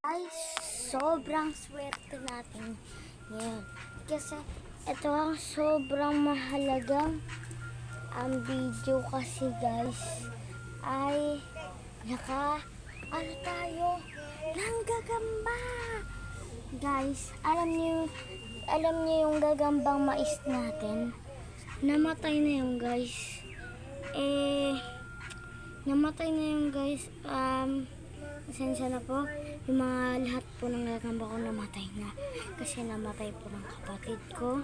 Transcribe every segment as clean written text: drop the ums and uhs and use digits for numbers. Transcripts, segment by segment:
Ay, sobrang swerte natin ngayon. Kasi ito ang sobrang mahalagang video kasi guys ay tayo ng gagamba. Guys, alam niyo yung gagambang mais natin. Namatay na yung guys. Namatay na yung guys. Pasensya na po. Yung mga lahat po ng gagamba ko namatay na. Kasi namatay po ng kapatid ko.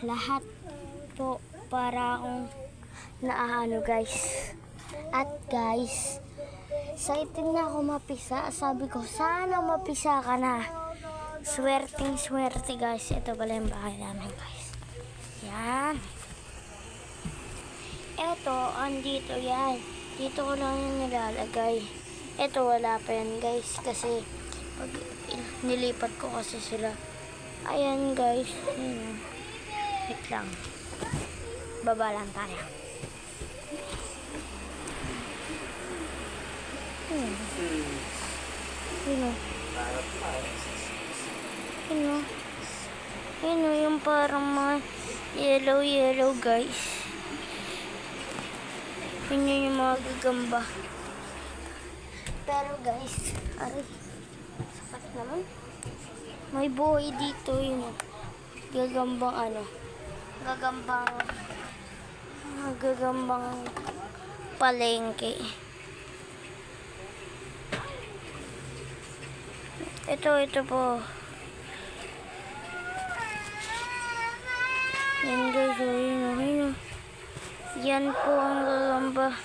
Lahat po para akong naahano guys. At guys, excited na ako mapisa. Sabi ko, sana mapisa ka na. Swerting swerte guys. Ito pala yung bahay namin guys. Yan. Ito, andito yan. Dito ko lang yung nilalagay. Ito wala pa yan guys. Kasi pag nilipat ko kasi sila. Ayan guys. Wait lang. Baba lang tayo. Yung parang mga yellow guys. Yun yung mga gagamba. Pero guys, aray, sapat naman. May buhay dito yun. Gagambang palengke. Ito po. Yan guys, yun. Yan po ang gagamba.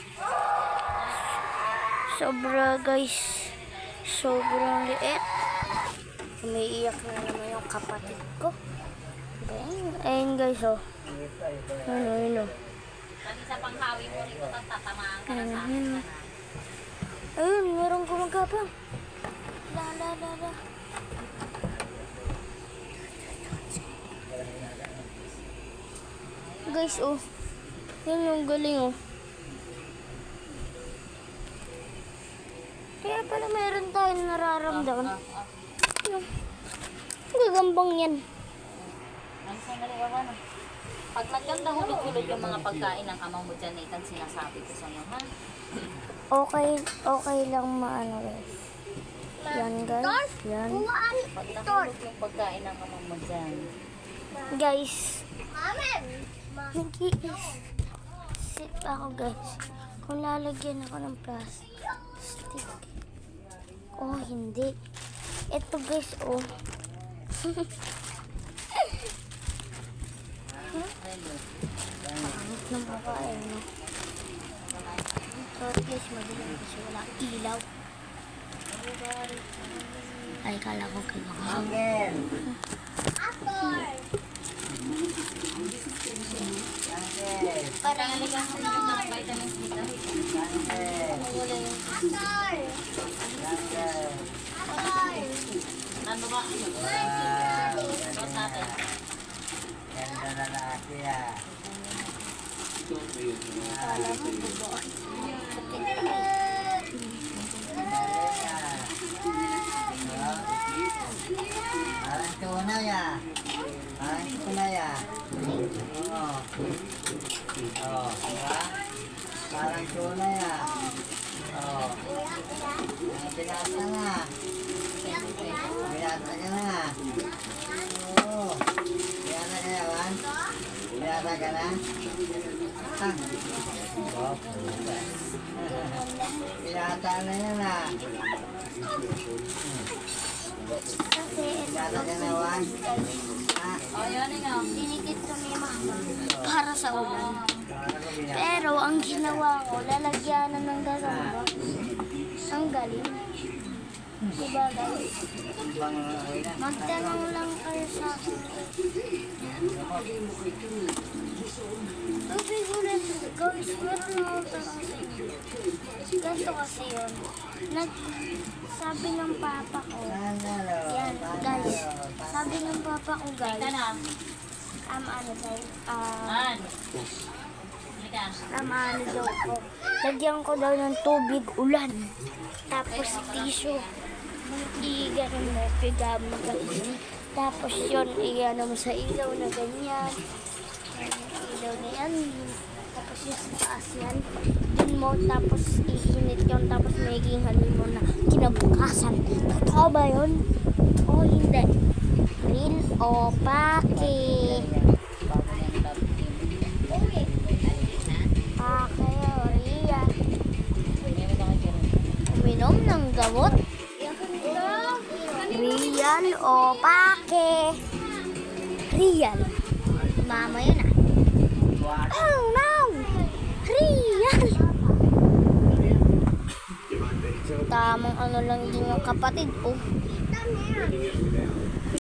Sobra guys. Sobrang liit. Umiiyak na naman yung kapatid ko. Ayun guys oh. Ayun. Lagi sa panghawi mo rin ko tatamaan ka na sa akin. Ayun, meron gumagapang. La. Guys oh. Yan yung galing oh. Kaya pala meron tayong nararamdaman. Yung gagambang yan. Ang sangaliwa na. Pag nagkanda hulog-hulog yung mga pagkain ng amang mo dyan, Nathan, sinasabi ko sa iyo, ha? Okay lang maano guys. Yan guys. Yan. Pag nahulog yung pagkain ng amang mo dyan. Guys. Nag-iisip ako guys. Kung lalagyan ako ng plastic. Oh, hindi. Ito guys, oh. Pangit ng babae, no? Sorry guys, madilim kasi wala ilaw. Ay, kala ko kayo. Parang naligang ko yung mga vitamins dito. Ano ba? Tos natin. Ganda na lalaki ah. Kala mo, bubuan. Parang tunay ah. Oo, diba? Parang tunay ah. Oo. Binata nga. Binata ka na. Oo. Binata ka na, Juan? Binata ka na? Binata na yan ah. Kasi Binata ka na, Juan? O, yun nga. dinikit ko ni mama para sa ulan. Pero ang ginawa ko, lalagyanan ng gagamba. Ang galing. Diba guys? Magtanong lang kayo sa akin. Tubig ulit. Guys, meron na akong tanong sa inyo. Ganito kasi yun. Sabi ng papa ko. Yan, guys. Sabi ng papa ko, guys. Ano daw ko. Lagyan ko daw ng tubig ulan. Tapos tissue. i-gano'n mo, pigam mo guys. Tapos yun, i-ano mo sa ilaw na ganyan. Yung ilaw na yan. Tapos yung sa taas yan. Dun mo, tapos iinit yun. Tapos magiging halin mo na kinabukasan. Totoo ba yun? O hindi? Real o pake? Pake o real? Uminom ng gamot? Real o pake? Real. Mama yun ah. Oh no! Real! Tamang ano lang din yung kapatid. Oh.